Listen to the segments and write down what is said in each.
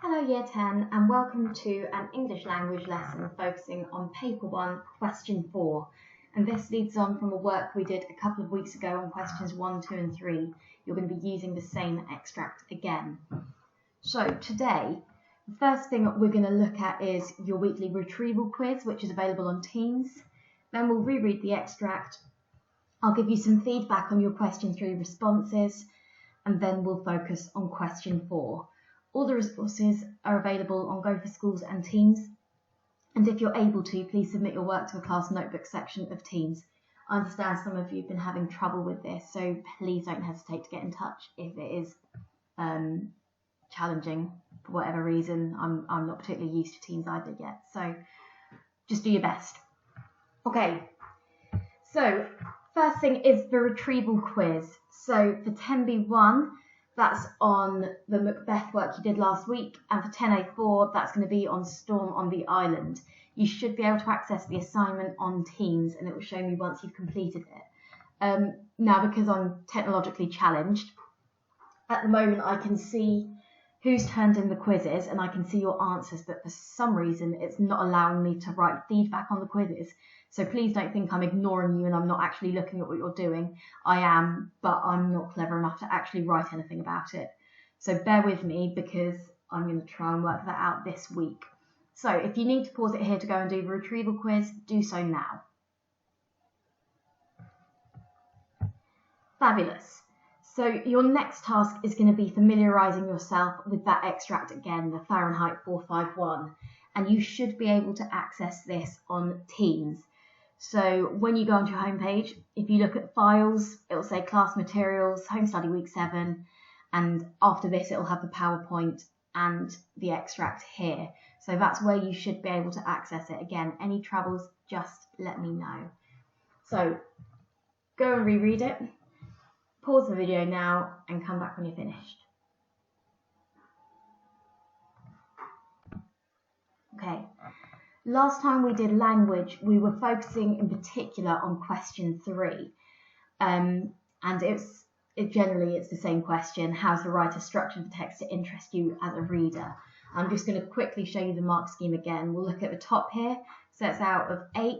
Hello Year 10 and welcome to an English language lesson focusing on Paper 1, Question 4. And this leads on from a work we did a couple of weeks ago on questions 1, 2 and 3. You're going to be using the same extract again. So today, the first thing we're going to look at is your weekly Retrieval Quiz, which is available on Teams. Then we'll reread the extract. I'll give you some feedback on your question 3 responses, and then we'll focus on question 4. All the resources are available on Go for Schools and Teams, and if you're able to, please submit your work to the class notebook section of Teams. I understand some of you have been having trouble with this, so please don't hesitate to get in touch if it is challenging for whatever reason. I'm not particularly used to Teams either yet, so just do your best. Okay, so first thing is the Retrieval Quiz. So for 10B1, that's on the Macbeth work you did last week, and for 10A4, that's going to be on Storm on the Island. You should be able to access the assignment on Teams, and it will show me once you've completed it. Now, because I'm technologically challenged, at the moment I can see who's turned in the quizzes, and I can see your answers, but for some reason it's not allowing me to write feedback on the quizzes. So please don't think I'm ignoring you and I'm not actually looking at what you're doing. I am, but I'm not clever enough to actually write anything about it. So bear with me because I'm going to try and work that out this week. So if you need to pause it here to go and do the Retrieval Quiz, do so now. Fabulous. So your next task is going to be familiarising yourself with that extract again, the Fahrenheit 451, and you should be able to access this on Teams. So when you go onto your homepage, if you look at files, it will say class materials, home study week 7, and after this it will have the PowerPoint and the extract here. So that's where you should be able to access it. Again, any troubles, just let me know. So go and reread it, pause the video now and come back when you're finished. Okay. Last time we did language, we were focusing in particular on question 3. And generally it's the same question: how's the writer structured the text to interest you as a reader? I'm just going to quickly show you the mark scheme again. We'll look at the top here. So it's out of 8.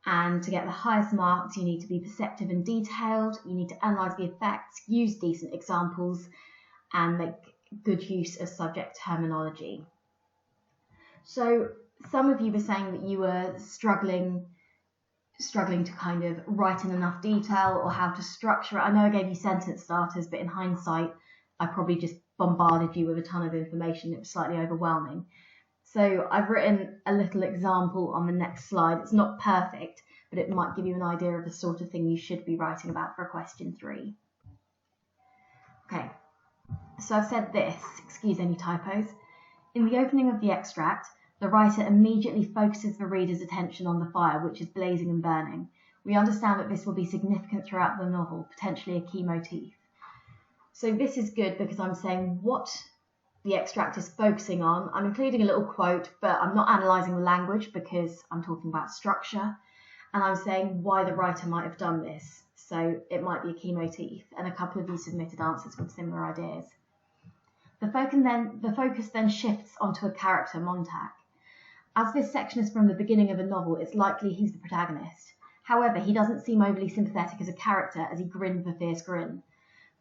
And to get the highest marks, you need to be perceptive and detailed. You need to analyse the effects, use decent examples, and make good use of subject terminology. So some of you were saying that you were struggling to kind of write in enough detail or how to structure it. I know I gave you sentence starters, but in hindsight, I probably just bombarded you with a ton of information. It was slightly overwhelming. So I've written a little example on the next slide. It's not perfect, but it might give you an idea of the sort of thing you should be writing about for question 3. Okay, so I've said this, excuse any typos. In the opening of the extract, the writer immediately focuses the reader's attention on the fire, which is blazing and burning. We understand that this will be significant throughout the novel, potentially a key motif. So this is good because I'm saying what the extract is focusing on. I'm including a little quote, but I'm not analysing the language because I'm talking about structure. And I'm saying why the writer might have done this. So it might be a key motif. And a couple of you submitted answers with similar ideas. The focus then shifts onto a character, Montag. As this section is from the beginning of a novel, it's likely he's the protagonist. However, he doesn't seem overly sympathetic as a character as he grinned with a fierce grin.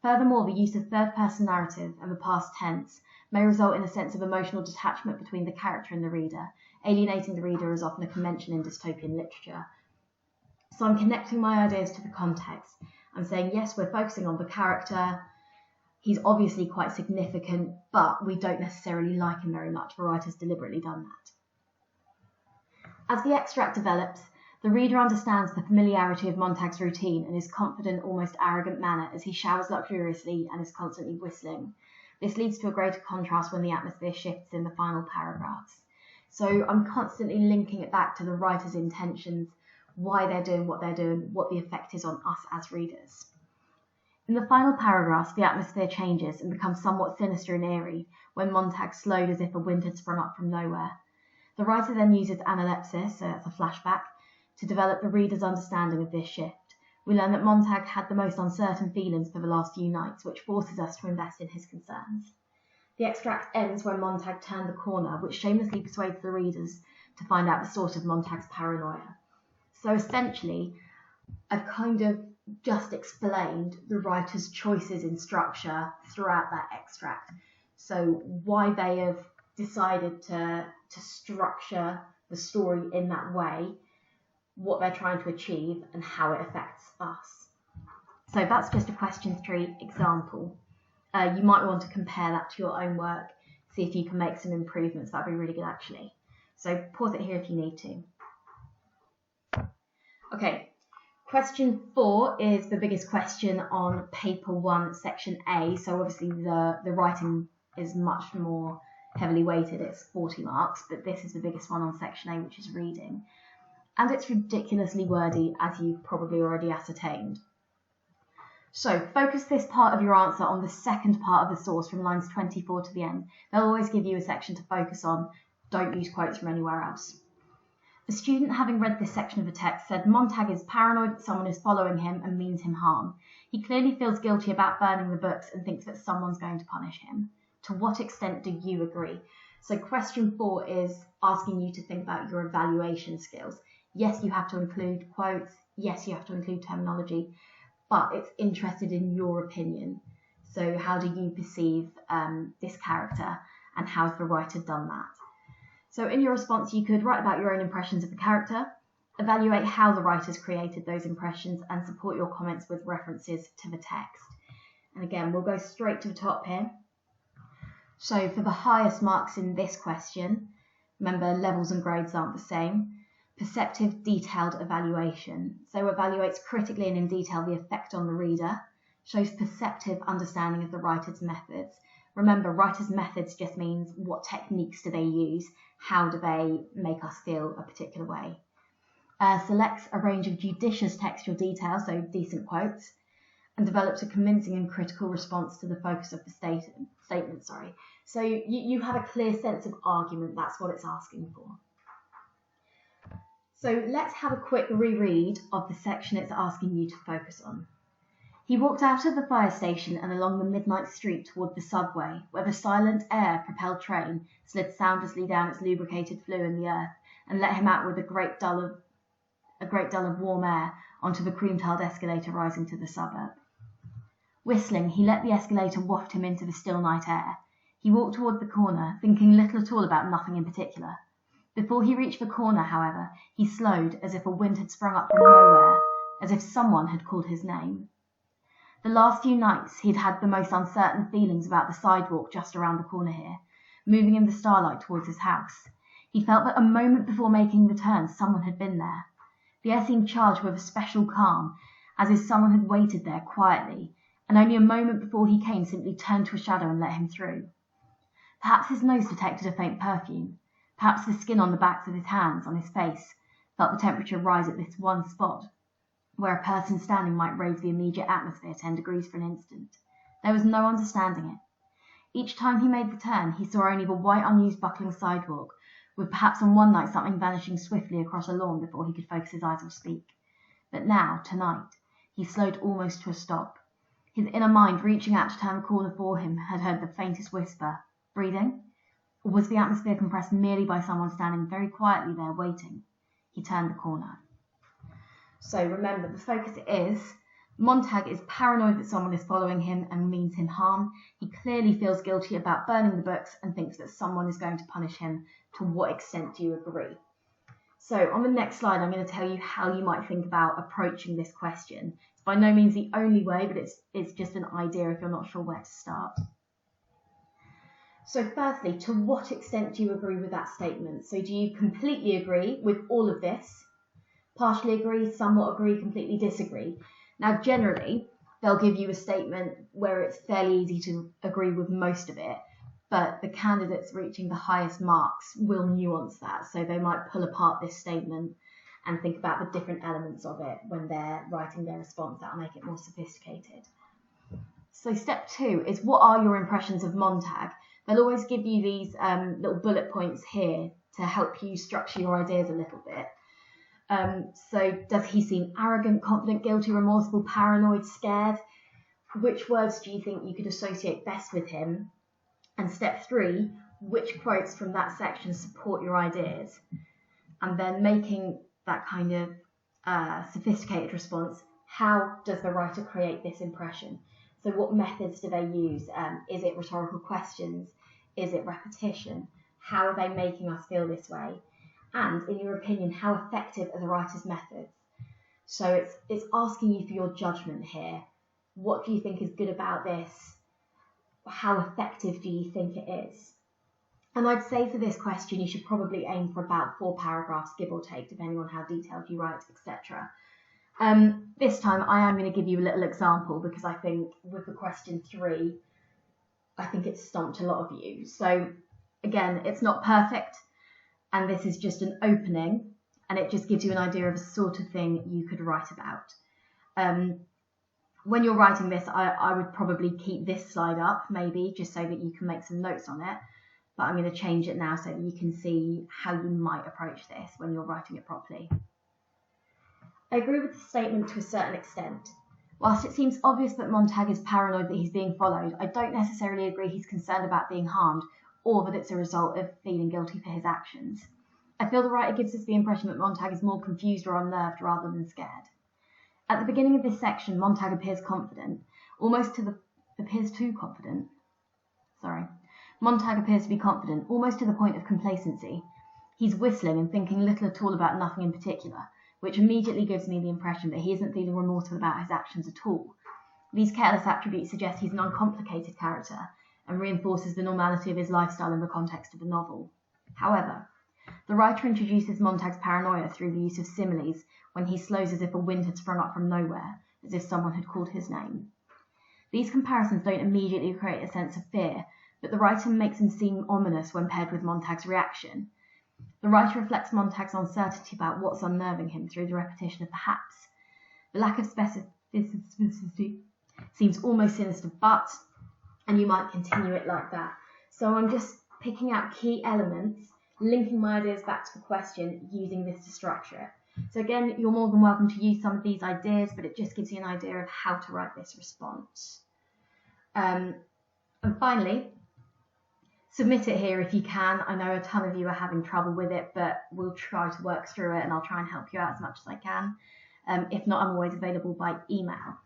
Furthermore, the use of third-person narrative and the past tense may result in a sense of emotional detachment between the character and the reader. Alienating the reader is often a convention in dystopian literature. So I'm connecting my ideas to the context. I'm saying, yes, we're focusing on the character. He's obviously quite significant, but we don't necessarily like him very much. The writer's deliberately done that. As the extract develops, the reader understands the familiarity of Montag's routine and his confident, almost arrogant manner as he showers luxuriously and is constantly whistling. This leads to a greater contrast when the atmosphere shifts in the final paragraphs. So I'm constantly linking it back to the writer's intentions, why they're doing, what the effect is on us as readers. In the final paragraphs, the atmosphere changes and becomes somewhat sinister and eerie when Montag slowed as if a wind had sprung up from nowhere. The writer then uses analepsis, so that's a flashback, to develop the reader's understanding of this shift. We learn that Montag had the most uncertain feelings for the last few nights, which forces us to invest in his concerns. The extract ends when Montag turned the corner, which shamelessly persuades the readers to find out the source of Montag's paranoia. So essentially, I've kind of just explained the writer's choices in structure throughout that extract. So why they have decided to structure the story in that way, what they're trying to achieve, and how it affects us. So that's just a question 3 example. You might want to compare that to your own work, see if you can make some improvements. That'd be really good, actually. So pause it here if you need to. Okay, question 4 is the biggest question on paper 1, section A. So obviously the writing is much more heavily weighted. It's 40 marks, but this is the biggest one on section A, which is reading. And it's ridiculously wordy, as you've probably already ascertained. So focus this part of your answer on the second part of the source from lines 24 to the end. They'll always give you a section to focus on. Don't use quotes from anywhere else. The student, having read this section of the text, said Montag is paranoid that someone is following him and means him harm. He clearly feels guilty about burning the books and thinks that someone's going to punish him. To what extent do you agree? So question 4 is asking you to think about your evaluation skills. Yes, you have to include quotes. Yes, you have to include terminology. But it's interested in your opinion. So how do you perceive this character, and how's the writer done that? So in your response, you could write about your own impressions of the character, evaluate how the writers created those impressions, and support your comments with references to the text. And again, we'll go straight to the top here. So for the highest marks in this question, remember levels and grades aren't the same. Perceptive detailed evaluation. So evaluates critically and in detail the effect on the reader, shows perceptive understanding of the writer's methods. Remember, writer's methods just means what techniques do they use, how do they make us feel a particular way. Selects a range of judicious textual detail, so decent quotes, and develops a convincing and critical response to the focus of the statement. So you have a clear sense of argument, that's what it's asking for. So let's have a quick reread of the section it's asking you to focus on. He walked out of the fire station and along the midnight street toward the subway, where the silent air-propelled train slid soundlessly down its lubricated flue in the earth and let him out with a great dull of warm air onto the cream-tiled escalator rising to the suburb. Whistling, he let the escalator waft him into the still night air. He walked toward the corner, thinking little at all about nothing in particular. Before he reached the corner, however, he slowed as if a wind had sprung up from nowhere, as if someone had called his name. The last few nights he'd had the most uncertain feelings about the sidewalk just around the corner here, moving in the starlight towards his house. He felt that a moment before making the turn, someone had been there. The air seemed charged with a special calm, as if someone had waited there quietly, and only a moment before he came simply turned to a shadow and let him through. Perhaps his nose detected a faint perfume. Perhaps the skin on the backs of his hands, on his face, felt the temperature rise at this one spot, where a person standing might raise the immediate atmosphere 10 degrees for an instant. There was no understanding it. Each time he made the turn, he saw only the white, unused, buckling sidewalk, with perhaps on one night something vanishing swiftly across a lawn before he could focus his eyes or speak. But now, tonight, he slowed almost to a stop. His inner mind, reaching out to turn the corner for him, had heard the faintest whisper. Breathing? Or was the atmosphere compressed merely by someone standing very quietly there waiting? He turned the corner. So remember, the focus is Montag is paranoid that someone is following him and means him harm. He clearly feels guilty about burning the books and thinks that someone is going to punish him. To what extent do you agree? So on the next slide, I'm going to tell you how you might think about approaching this question. It's by no means the only way, but it's just an idea if you're not sure where to start. So firstly, to what extent do you agree with that statement? So do you completely agree with all of this? Partially agree, somewhat agree, completely disagree? Now, generally, they'll give you a statement where it's fairly easy to agree with most of it, but the candidates reaching the highest marks will nuance that. So they might pull apart this statement and think about the different elements of it when they're writing their response. That'll make it more sophisticated. So step 2 is, what are your impressions of Montag? They'll always give you these little bullet points here to help you structure your ideas a little bit. So does he seem arrogant, confident, guilty, remorseful, paranoid, scared? Which words do you think you could associate best with him? And step 3, which quotes from that section support your ideas? And then making that kind of sophisticated response. How does the writer create this impression? So what methods do they use? Is it rhetorical questions? Is it repetition? How are they making us feel this way? And in your opinion, how effective are the writer's methods? So it's asking you for your judgment here. What do you think is good about this? How effective do you think it is? And I'd say for this question, you should probably aim for about 4 paragraphs, give or take, depending on how detailed you write, etc. This time I am going to give you a little example because I think with the question 3, I think it's stumped a lot of you. So again, it's not perfect, and this is just an opening, and it just gives you an idea of a sort of thing you could write about. When you're writing this, I would probably keep this slide up, maybe, just so that you can make some notes on it. But I'm going to change it now so that you can see how you might approach this when you're writing it properly. I agree with the statement to a certain extent. Whilst it seems obvious that Montag is paranoid that he's being followed, I don't necessarily agree he's concerned about being harmed or that it's a result of feeling guilty for his actions. I feel the writer gives us the impression that Montag is more confused or unnerved rather than scared. At the beginning of this section, Montag appears confident, Montag appears to be confident, almost to the point of complacency. He's whistling and thinking little at all about nothing in particular, which immediately gives me the impression that he isn't feeling remorseful about his actions at all. These careless attributes suggest he's an uncomplicated character and reinforces the normality of his lifestyle in the context of the novel. However, the writer introduces Montag's paranoia through the use of similes when he slows as if a wind had sprung up from nowhere, as if someone had called his name. These comparisons don't immediately create a sense of fear, but the writer makes him seem ominous when paired with Montag's reaction. The writer reflects Montag's uncertainty about what's unnerving him through the repetition of perhaps. The lack of specificity seems almost sinister, and you might continue it like that. So I'm just picking out key elements, linking my ideas back to the question, using this to structure it. So again, you're more than welcome to use some of these ideas, but it just gives you an idea of how to write this response. And finally, submit it here if you can. I know a ton of you are having trouble with it, but we'll try to work through it and I'll try and help you out as much as I can. If not, I'm always available by email.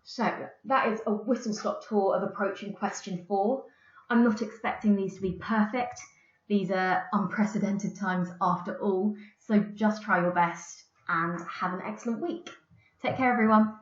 So that is a whistle-stop tour of approaching question 4. I'm not expecting these to be perfect. These are unprecedented times after all, so just try your best and have an excellent week. Take care, everyone.